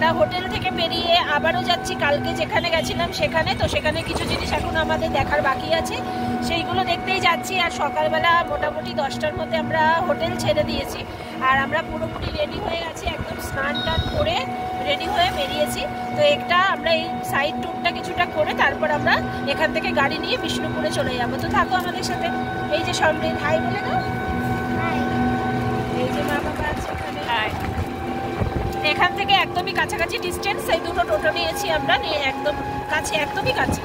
আমরা হোটেল থেকে বেরিয়ে আবারও যাচ্ছি কালকে যেখানে গেছিলাম সেখানে। তো সেখানে কিছু জিনিস এখন আমাদের দেখার বাকি আছে, সেইগুলো দেখতেই যাচ্ছি। আর সকালবেলা মোটামুটি 10টার মধ্যে আমরা হোটেল ছেড়ে দিয়েছি, আর আমরা পুরোপুরি রেডি হয়ে গেছি, একদম স্নান টান করে রেডি হয়ে বেরিয়েছি। তো একটা আমরা এই সাইড ট্যুরটা কিছুটা করে তারপর আমরা এখান থেকে গাড়ি নিয়ে বিষ্ণুপুরে চলে যাবো। তো থাকো আমাদের সাথে। এই যে সমৃদ্ধ হাই বলে দাও। এই যে মা বাবা আছে এখানে। এখান থেকে একদমই কাছাকাছি ডিস্টেন্স, এই দুটো টোটো নিয়েছি আমরা, নিয়ে একদম কাছে, একদমই কাছে।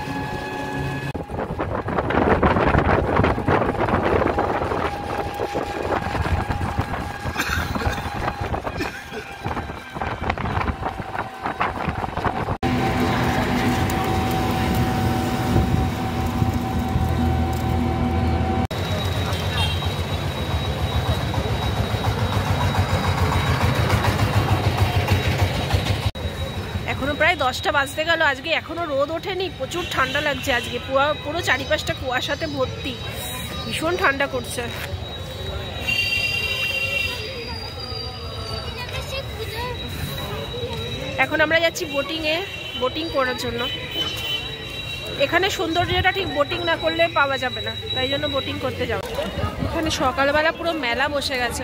এখনো প্রায় 10টা বাজতে গেল, আজকে এখনো রোদ ওঠেনি, প্রচুর ঠান্ডা লাগছে আজকে, পুরো চারিপাশটা কুয়াশাতে ভর্তি, ভীষণ ঠান্ডা করছে। এখন আমরা যাচ্ছি বোটিং করার জন্য। এখানে সৌন্দর্যটা ঠিক বোটিং না করলে পাওয়া যাবে না, তাই জন্য বোটিং করতে যাবো। এখানে সকালবেলা পুরো মেলা বসে গেছে।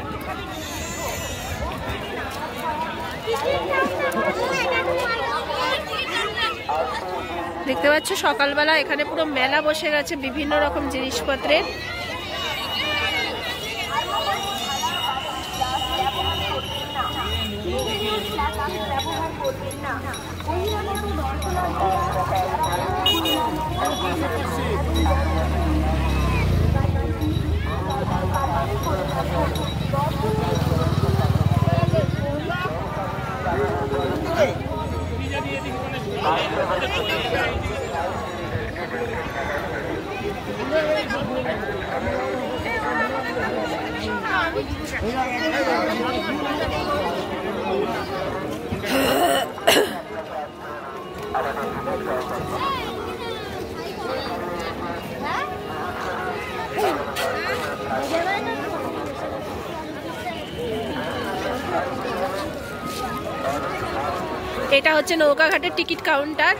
দেখতে পাচ্ছ সকালবেলা এখানে পুরো মেলা বসে গেছে বিভিন্ন রকম জিনিসপত্রের। এটা হচ্ছে নৌকাঘাটের টিকিট কাউন্টার।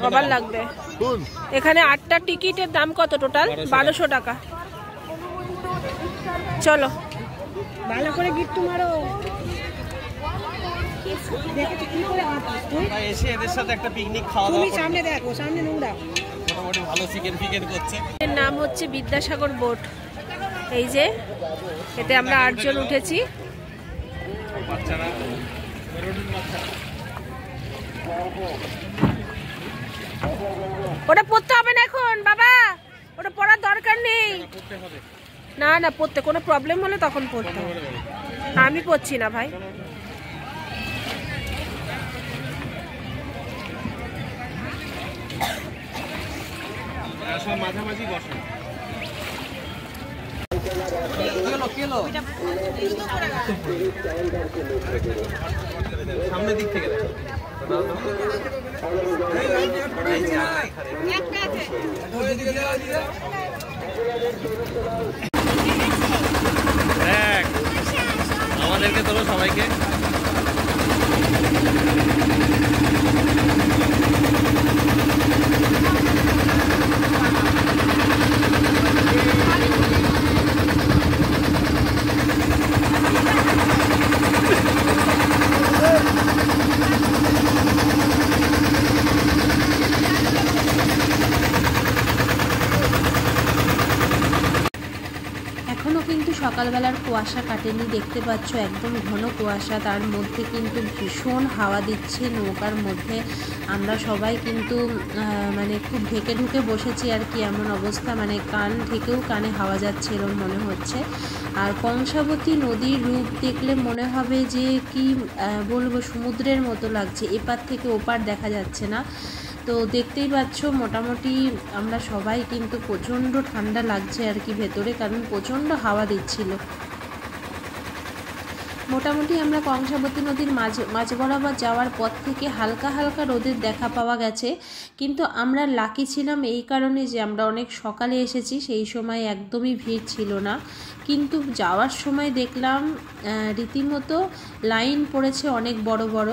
আবার লাগবে। এখানে 8টা টিকিটের দাম কত? টোটাল 1200 টাকা। চলো ভালো করে গিট্টু মারো। এসে এদের সাথে একটা পিকনিক খাওয়া দাওয়া। তুমি সামনে দেখো, সামনে নোংরা। মোটামুটি ভালো চিকেন করছে। এর নাম হচ্ছে বিদ্যাসাগর বোট। এই যে এতে আমরা 8 জন উঠেছি। বাচ্চারা ওটা পড়তে হবে না এখন বাবা, ওটা পড়ার দরকার নেই। না না, পড়তে কোনো প্রবলেম হলে তখন পড়তে হবে। আমি পড়ছি না ভাই। মাঝামাঝি বসে। সামনের দিক থেকে আমাদেরকে তোলো সবাইকে। সকালবেলার কুয়াশা কাটেনি, দেখতে পাচ্ছ একদম ঘন কুয়াশা, তার মধ্যে কিন্তু ভীষণ হাওয়া দিচ্ছে নৌকার মধ্যে। আমরা সবাই কিন্তু মানে খুব ঢেকে ঢুকে বসেছি আর কি, এমন অবস্থা, মানে কান ঢেকেও কানে হাওয়া যাচ্ছে এরকম মনে হচ্ছে। আর কংসাবতী নদীর রূপ দেখলে মনে হবে যে কি বলবো, সমুদ্রের মতো লাগছে, এপার থেকে ওপার দেখা যাচ্ছে না। তো দেখতেই পাচ্ছ মোটামুটি আমরা সবাই কিন্তু প্রচণ্ড ঠান্ডা লাগছে আর কি ভেতরে, কারণ প্রচণ্ড হাওয়া দিচ্ছিল। মোটামুটি আমরা কংসাবতী নদীর মাঝ বরাবর যাওয়ার পথ থেকে হালকা হালকা রোদের দেখা পাওয়া গেছে, কিন্তু আমরা লাকি ছিলাম এই কারণে যে আমরা অনেক সকালে এসেছি, সেই সময় একদমই ভিড় ছিল না। কিন্তু যাওয়ার সময় দেখলাম রীতিমতো লাইন পড়েছে অনেক বড় বড়।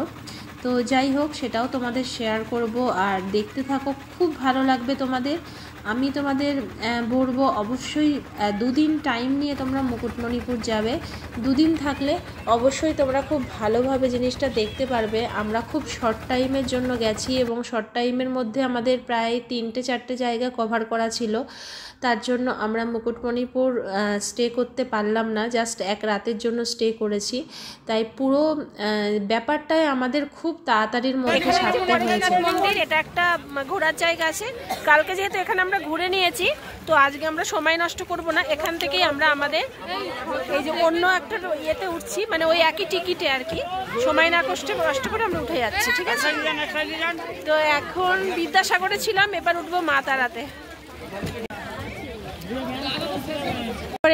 তো যাই হোক, সেটাও তোমাদের শেয়ার করব, আর দেখতে থাকো, খুব ভালো লাগবে তোমাদের। আমি তোমাদের বলবো অবশ্যই 2 দিন টাইম নিয়ে তোমরা মুকুটমণিপুর যাবে। 2 দিন থাকলে অবশ্যই তোমরা খুব ভালোভাবে জিনিসটা দেখতে পারবে। আমরা খুব শর্ট টাইমের জন্য গেছি এবং শর্ট টাইমের মধ্যে আমাদের প্রায় 3-4টে জায়গা কভার করা ছিল, তার জন্য আমরা মুকুটমণিপুর স্টে করতে পারলাম না, জাস্ট এক রাতের জন্য স্টে করেছি। তাই পুরো ব্যাপারটাই আমাদের খুব তাড়াতাড়ির মধ্যে সারতে হয়েছে। মন্দির এটা একটা ঘোরার জায়গা আছে, কালকে যেহেতু এখানে আমরা ঘুরে নিয়েছি, তো আজকে আমরা সময় নষ্ট করব না, এখান থেকেই আমরা আমাদের এই যে অন্য একটা ইয়েতে উঠছি, মানে ওই একই টিকিটে আর কি, সময় না কষ্ট করে আমরা উঠে যাচ্ছি, ঠিক আছে। তো এখন বিদ্যাসাগরে ছিলাম, এবার উঠবো মা তারাতে।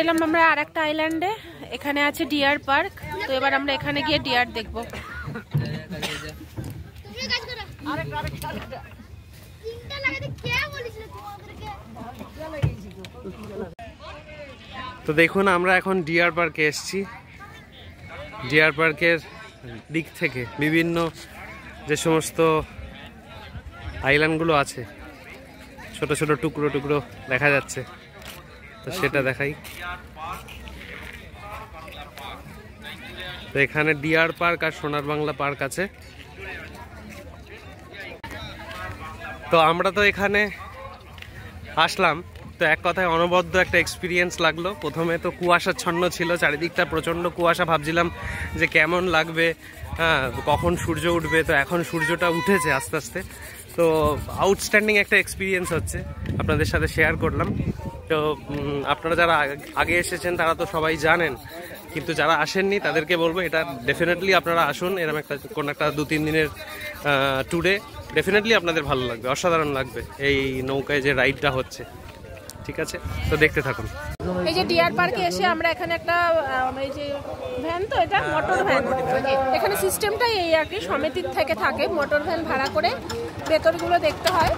এলাম আমরা আর একটা আইল্যান্ডে, এখানে আছে ডিয়ার পার্ক, তো এবার আমরা এখানে গিয়ে ডিয়ার দেখবো। তো দেখুন, আমরা এখন ডিয়ার পার্কে এসেছি। ডিয়ার পার্কের দিক থেকে বিভিন্ন যে সমস্ত আইল্যান্ডগুলো আছে, ছোট ছোট টুকরো টুকরো দেখা যাচ্ছে, তো সেটা দেখাই। তো এখানে ডিয়ার পার্ক আর সোনার বাংলা পার্ক আছে। তো আমরা তো এখানে আসলাম, তো এক কথায় অনবদ্য একটা এক্সপিরিয়েন্স লাগলো। প্রথমে তো কুয়াশাচ্ছন্ন ছিল চারিদিকটা, প্রচণ্ড কুয়াশা, ভাবছিলাম যে কেমন লাগবে, হ্যাঁ কখন সূর্য উঠবে। তো এখন সূর্যটা উঠেছে আস্তে আস্তে, তো আউটস্ট্যান্ডিং একটা এক্সপিরিয়েন্স হচ্ছে, আপনাদের সাথে শেয়ার করলাম। তো আপনারা যারা আগে এসেছেন তারা তো সবাই জানেন, কিন্তু যারা আসেননি তাদেরকে বলবো এটা ডেফিনেটলি আপনারা আসুন। এরকম একটা কোনো একটা 2-3 দিনের ট্যুরে ডেফিনেটলি আপনাদের ভালো লাগবে, অসাধারণ লাগবে এই নৌকায় যে রাইডটা হচ্ছে, ঠিক আছে। তো দেখতে থাকুন। এই যে ডিয়ার পার্কে এসে আমরা এখানে একটা এই যে ভ্যান, তো এটা মোটর ভ্যান, এখানে সিস্টেমটাই এই আর কি, সমিতির থেকে থাকে মোটর ভ্যান ভাড়া করে ভেতরগুলো দেখতে হয়,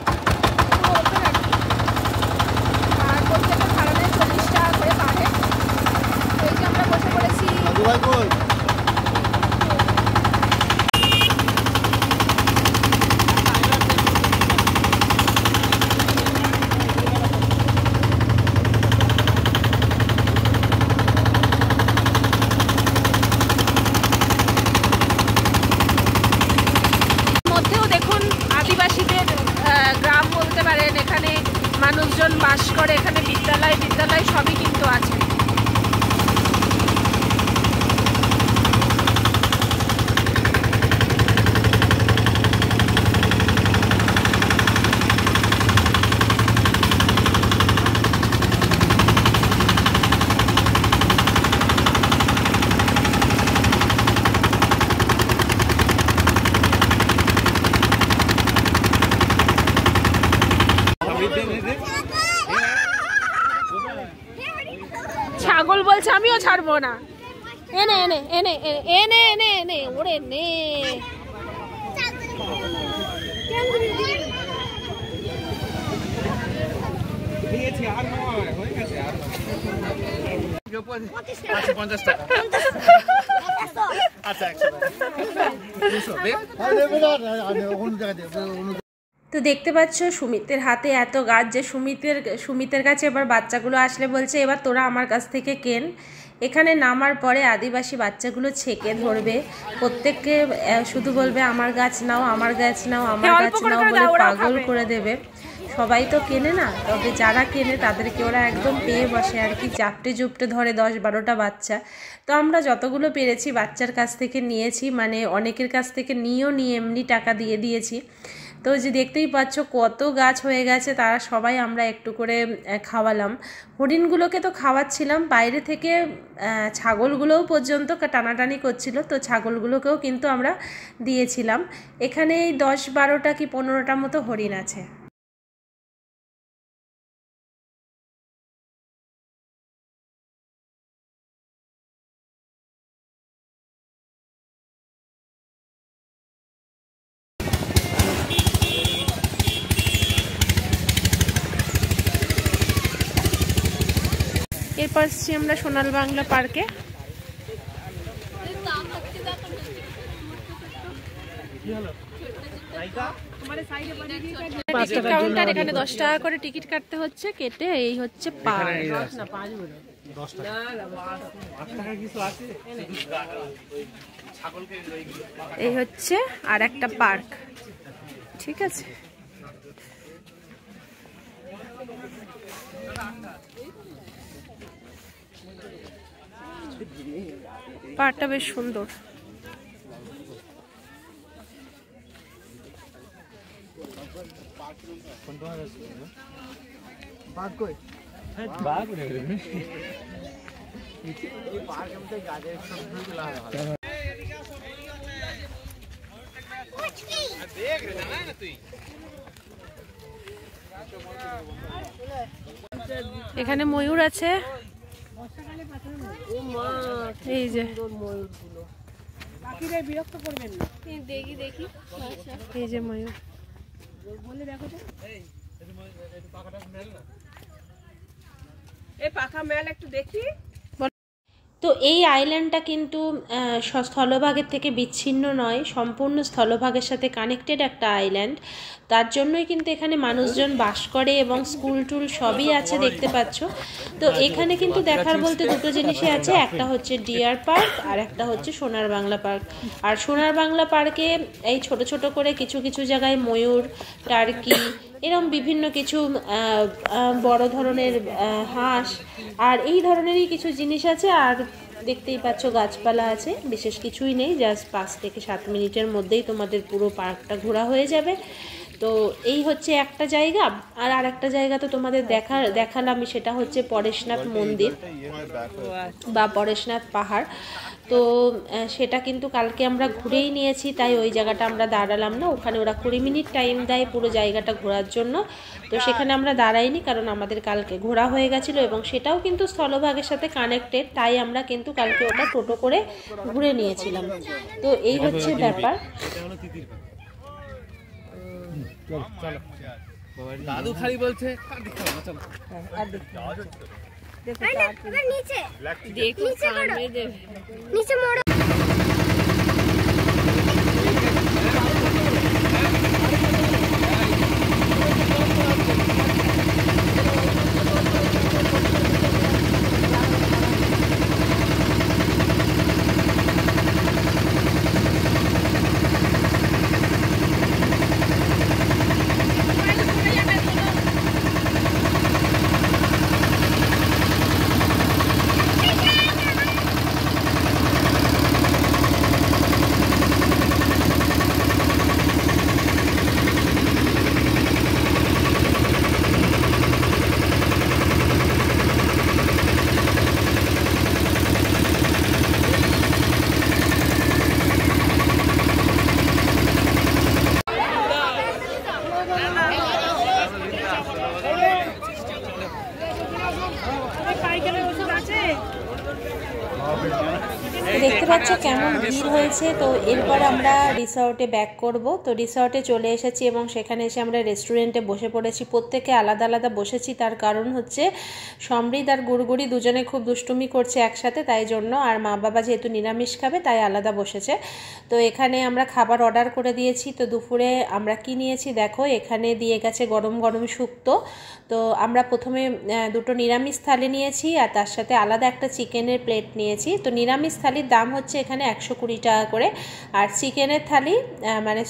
আর প্রত্যেকটা ভাড়াতে 40 টাকা করে পারে। এই যে আমরা বসে পড়েছি। গ্রাম বলতে পারেন, এখানে মানুষজন বাস করে, এখানে বিদ্যালয় সবই কিন্তু আছে। ছাগল বলছে আমিও ছাড়বো না, এনে এনে এনে এনে এনে এনে ওরে নে। তো দেখতে পাচ্ছ সুমিতের হাতে এত গাছ যে সুমিতের কাছে এবার বাচ্চাগুলো আসলে বলছে এবার তোরা আমার কাছ থেকে কেন। এখানে নামার পরে আদিবাসী বাচ্চাগুলো ছেঁকে ধরবে, প্রত্যেককে শুধু বলবে আমার গাছ নাও, আমার গাছ নাও, আমার গাছ নাও বলে পাগল করে দেবে। সবাই তো কেনে না, তবে যারা কেনে তাদেরকে ওরা একদম পেয়ে বসে আর কি, জাপটে ধরে 10-12টা বাচ্চা। তো আমরা যতগুলো পেরেছি বাচ্চার কাছ থেকে নিয়েছি, মানে অনেকের কাছ থেকে নিয়ে এমনি টাকা দিয়ে দিয়েছি। তো যে দেখতেই পাচ্ছ কত গাছ হয়ে গেছে, তারা সবাই আমরা একটু করে খাওয়ালাম। হরিণগুলোকে তো খাওয়াচ্ছিলাম, বাইরে থেকে ছাগলগুলোও পর্যন্ত টানাটানি করছিল, তো ছাগলগুলোকেও কিন্তু আমরা দিয়েছিলাম। এখানে 10-12টা কি 15টা মতো হরিণ আছে। এরপর এসছি আমরা সোনার বাংলা পার্কে। টিকিট কাউন্টার, এখানে 10 টাকা করে টিকিট কাটতে হচ্ছে, কেটে এই হচ্ছে পার্ক। এই হচ্ছে আর একটা পার্ক, ঠিক আছে। পার্কটা বেশ সুন্দর। এখানে ময়ূর আছে, এই যে বিরক্ত করবেন না, দেখি দেখি, এই যে ময়ূর। পাখা মেল একটু দেখি। তো এই আইল্যান্ডটা কিন্তু স্থলভাগের থেকে বিচ্ছিন্ন নয়, সম্পূর্ণ স্থলভাগের সাথে কানেক্টেড একটা আইল্যান্ড। তার জন্যই কিন্তু এখানে মানুষজন বাস করে এবং স্কুল টুল সবই আছে, দেখতে পাচ্ছ। তো এখানে কিন্তু দেখার বলতে দুটো জিনিসই আছে, একটা হচ্ছে ডিয়ার পার্ক আর একটা হচ্ছে সোনার বাংলা পার্ক। আর সোনার বাংলা পার্কে এই ছোট ছোট করে কিছু কিছু জায়গায় ময়ূর, টার্কি, এরকম বিভিন্ন কিছু বড় ধরনের হাঁস আর এই ধরনেরই কিছু জিনিস আছে। আর দেখতেই পাচ্ছ গাছপালা আছে, বিশেষ কিছুই নেই, জাস্ট 5 থেকে 7 মিনিটের মধ্যেই তোমাদের পুরো পার্কটা ঘোরা হয়ে যাবে। তো এই হচ্ছে একটা জায়গা। আর আরেকটা জায়গা তো তোমাদের দেখালাম, সেটা হচ্ছে পরেশনাথ মন্দির বা পরেশনাথ পাহাড়। তো সেটা কিন্তু কালকে আমরা ঘুরেই নিয়েছি, তাই ওই জায়গাটা আমরা দাঁড়ালাম না। ওখানে ওরা 20 মিনিট টাইম দেয় পুরো জায়গাটা ঘোরার জন্য, তো সেখানে আমরা দাঁড়াইনি, কারণ আমাদের কালকে ঘোরা হয়ে গেছিলো এবং সেটাও কিন্তু স্থলভাগের সাথে কানেক্টেড, তাই আমরা কিন্তু কালকে ওটা টোটো করে ঘুরে নিয়েছিলাম। তো এই হচ্ছে ব্যাপার। দাদু খালি বলছে নিচে মোড়। দেখতে পাচ্ছ কেমন ভিড় হয়েছে। তো এরপর আমরা রিসর্টে ব্যাক করব। তো রিসর্টে চলে এসেছি এবং সেখানে এসে আমরা রেস্টুরেন্টে বসে পড়েছি। প্রত্যেকে আলাদা আলাদা বসেছি, তার কারণ হচ্ছে সমৃদ্ধ আর গুড়গুড়ি দুজনে খুব দুষ্টুমি করছে একসাথে, তাই জন্য। আর মা বাবা যেহেতু নিরামিষ খাবে তাই আলাদা বসেছে। তো এখানে আমরা খাবার অর্ডার করে দিয়েছি। তো দুপুরে আমরা কি নিয়েছি দেখো, এখানে দিয়ে গেছে গরম গরম শুক্তো। তো আমরা প্রথমে দুটো নিরামিষ থালি নিয়েছি আর তার সাথে আলাদা একটা চিকেনের প্লেট নিয়েছি। তো নিরামিষ থালির দাম হচ্ছে এখানে 120 টাকা করে, আর চিকেনের থালি মানে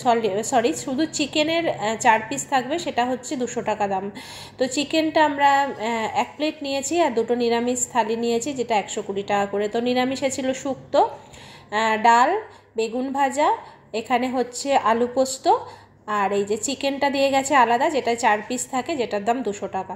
সরি শুধু চিকেনের 4 পিস থাকবে, সেটা হচ্ছে 200 টাকা দাম। তো চিকেনটা আমরা 1 প্লেট নিয়েছি আর দুটো নিরামিষ থালি নিয়েছি, যেটা 120 টাকা করে। তো নিরামিষে ছিল শুক্তো, ডাল, বেগুন ভাজা, এখানে হচ্ছে আলু পোস্ত, আর এই যে চিকেনটা দিয়ে গেছে আলাদা, যেটা 4 পিস থাকে, যেটার দাম 200 টাকা।